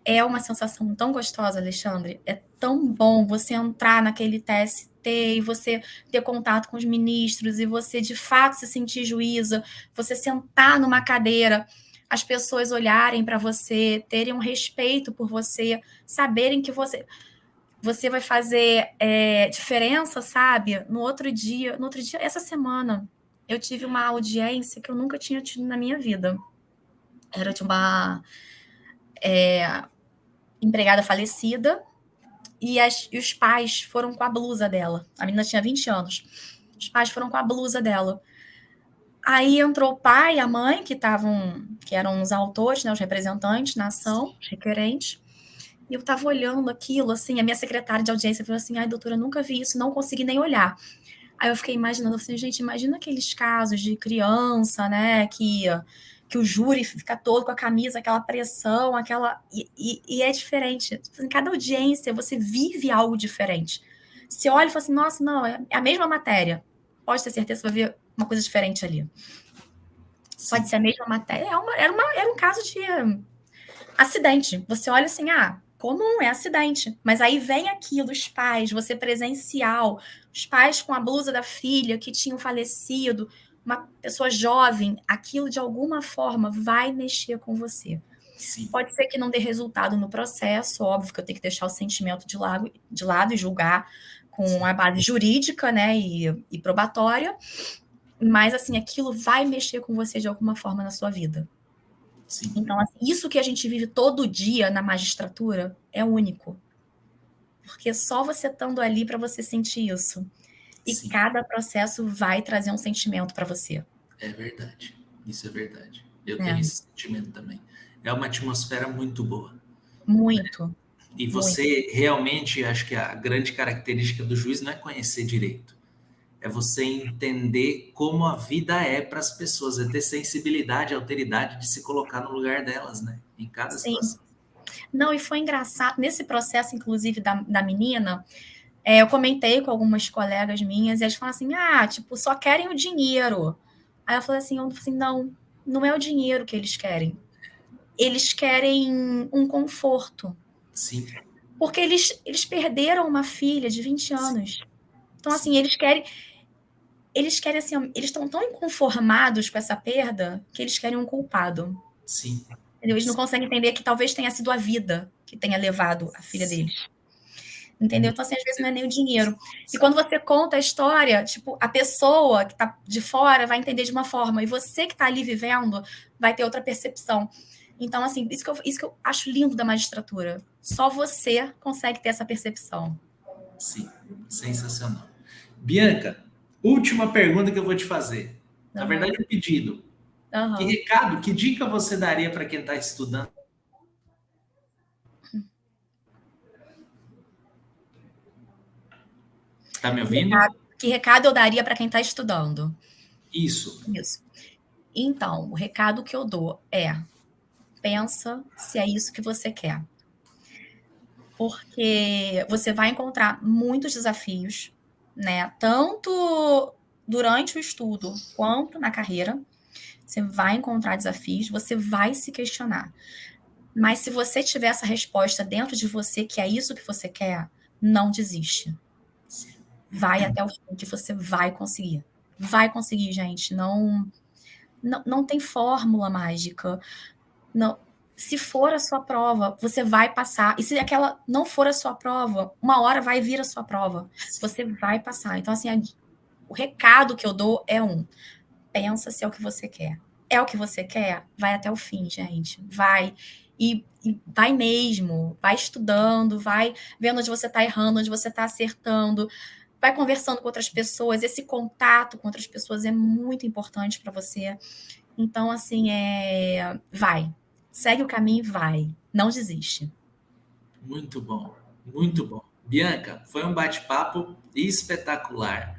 [SPEAKER 2] É uma sensação tão gostosa, Alexandre. É tão bom você entrar naquele TST e você ter contato com os ministros e você de fato se sentir juíza, você sentar numa cadeira, as pessoas olharem para você, terem um respeito por você, saberem que você vai fazer diferença, sabe? No outro dia, essa semana, eu tive uma audiência que eu nunca tinha tido na minha vida. Era de uma empregada falecida, e os pais foram com a blusa dela. A menina tinha 20 anos. Os pais foram com a blusa dela. Aí entrou o pai e a mãe, que eram os autores, né, os representantes na ação, os requerentes. E eu tava olhando aquilo, assim, a minha secretária de audiência falou assim, doutora, eu nunca vi isso, não consegui nem olhar. Aí eu fiquei imaginando, assim, gente, imagina aqueles casos de criança, né, que o júri fica todo com a camisa, aquela pressão, e é diferente. Em cada audiência você vive algo diferente. Você olha e fala assim, nossa, não, é a mesma matéria. Pode ter certeza que você vai ver uma coisa diferente ali. Pode
[SPEAKER 1] sim,
[SPEAKER 2] ser a mesma matéria. Era um caso de acidente. Você olha assim, comum, é acidente. Mas aí vem aquilo, os pais, você presencial, os pais com a blusa da filha que tinham falecido, uma pessoa jovem, aquilo de alguma forma vai mexer com você.
[SPEAKER 1] sim.
[SPEAKER 2] Pode ser que não dê resultado no processo, óbvio que eu tenho que deixar o sentimento de lado e julgar com a base jurídica, né, e probatória, mas assim, aquilo vai mexer com você de alguma forma na sua vida.
[SPEAKER 1] Sim.
[SPEAKER 2] Então, assim, isso que a gente vive todo dia na magistratura é único. porque só você estando ali para você sentir isso. E
[SPEAKER 1] Sim,
[SPEAKER 2] cada processo vai trazer um sentimento para você.
[SPEAKER 1] é verdade. Isso é verdade. Eu tenho
[SPEAKER 2] É,
[SPEAKER 1] esse sentimento também. É uma atmosfera muito boa.
[SPEAKER 2] muito,
[SPEAKER 1] E
[SPEAKER 2] muito.
[SPEAKER 1] você realmente, acho que a grande característica do juiz não é conhecer direito, é você entender como a vida é para as pessoas, é ter sensibilidade, alteridade de se colocar no lugar delas, né? Em cada
[SPEAKER 2] Sim.
[SPEAKER 1] situação.
[SPEAKER 2] Não, e foi engraçado, nesse processo, inclusive, da menina, eu comentei com algumas colegas minhas, e elas falaram assim, tipo, só querem o dinheiro. Aí eu falei assim, não, não é o dinheiro que eles querem. Eles querem um conforto.
[SPEAKER 1] Sim,
[SPEAKER 2] Porque eles perderam uma filha de 20
[SPEAKER 1] sim,
[SPEAKER 2] anos. Então,
[SPEAKER 1] sim,
[SPEAKER 2] assim, eles querem assim, eles estão tão inconformados com essa perda que eles querem um culpado.
[SPEAKER 1] sim,
[SPEAKER 2] Entendeu? Eles não
[SPEAKER 1] sim,
[SPEAKER 2] conseguem entender que talvez tenha sido a vida que tenha levado a filha
[SPEAKER 1] sim.
[SPEAKER 2] deles. Entendeu?
[SPEAKER 1] Muito
[SPEAKER 2] Então, assim, às vezes não é nem o
[SPEAKER 1] interessante essa
[SPEAKER 2] dinheiro. E
[SPEAKER 1] colocação.
[SPEAKER 2] quando você conta a história, tipo, a pessoa que tá de fora vai entender de uma forma, e você que tá ali vivendo vai ter outra percepção. Então, assim, isso que eu acho lindo da magistratura. Só você consegue ter essa percepção.
[SPEAKER 1] Sim, sensacional. Bianca, última pergunta que eu vou te fazer. Na verdade,
[SPEAKER 2] Aham,
[SPEAKER 1] um pedido. Que
[SPEAKER 2] aham.
[SPEAKER 1] recado, que dica você daria para quem está estudando? Está me ouvindo?
[SPEAKER 2] Que recado eu daria para quem está estudando?
[SPEAKER 1] Isso.
[SPEAKER 2] Isso. Então, o recado que eu dou é: pensa se é isso que você quer. Porque você vai encontrar muitos desafios, né? Tanto durante o estudo quanto na carreira. Você vai encontrar desafios, você vai se questionar. Mas se você tiver essa resposta dentro de você, que é isso que você quer, não desiste. Vai até o fim, que você vai conseguir. Vai conseguir, gente. Não tem fórmula mágica. Não, se for a sua prova, você vai passar. E se aquela não for a sua prova, uma hora vai vir a sua prova. Você vai passar. Então, assim, o recado que eu dou é pensa se é o que você quer. É o que você quer? Vai até o fim, gente. Vai. E vai mesmo. Vai estudando, vai vendo onde você está errando, onde você está acertando. Vai conversando com outras pessoas. Esse contato com outras pessoas é muito importante para você. Então, assim, vai. Segue o caminho e vai. Não desiste.
[SPEAKER 1] Muito bom, muito bom. Bianca, foi um bate-papo espetacular.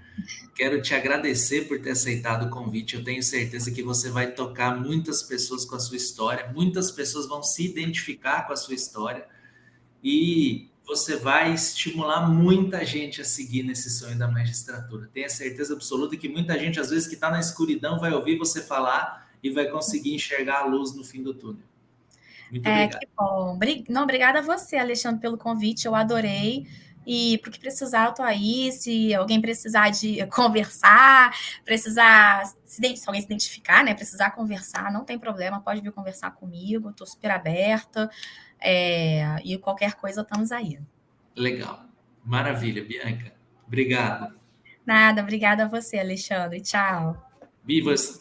[SPEAKER 1] Quero te agradecer por ter aceitado o convite. Eu tenho certeza que você vai tocar muitas pessoas com a sua história, muitas pessoas vão se identificar com a sua história e você vai estimular muita gente a seguir nesse sonho da magistratura. Tenha certeza absoluta que muita gente, às vezes, que está na escuridão, vai ouvir você falar e vai conseguir enxergar a luz no fim do túnel. Muito obrigado.
[SPEAKER 2] Que bom. Não, obrigada a você, Alexandre, pelo convite. Eu adorei. E para o que precisar, eu tô aí. Se alguém precisar de conversar, precisar se alguém se identificar, né? Precisar conversar, não tem problema, pode vir conversar comigo, estou super aberta. E qualquer coisa, estamos aí.
[SPEAKER 1] Legal. Maravilha, Bianca. Obrigado.
[SPEAKER 2] Nada, obrigada a você, Alexandre. Tchau.
[SPEAKER 1] Vivas.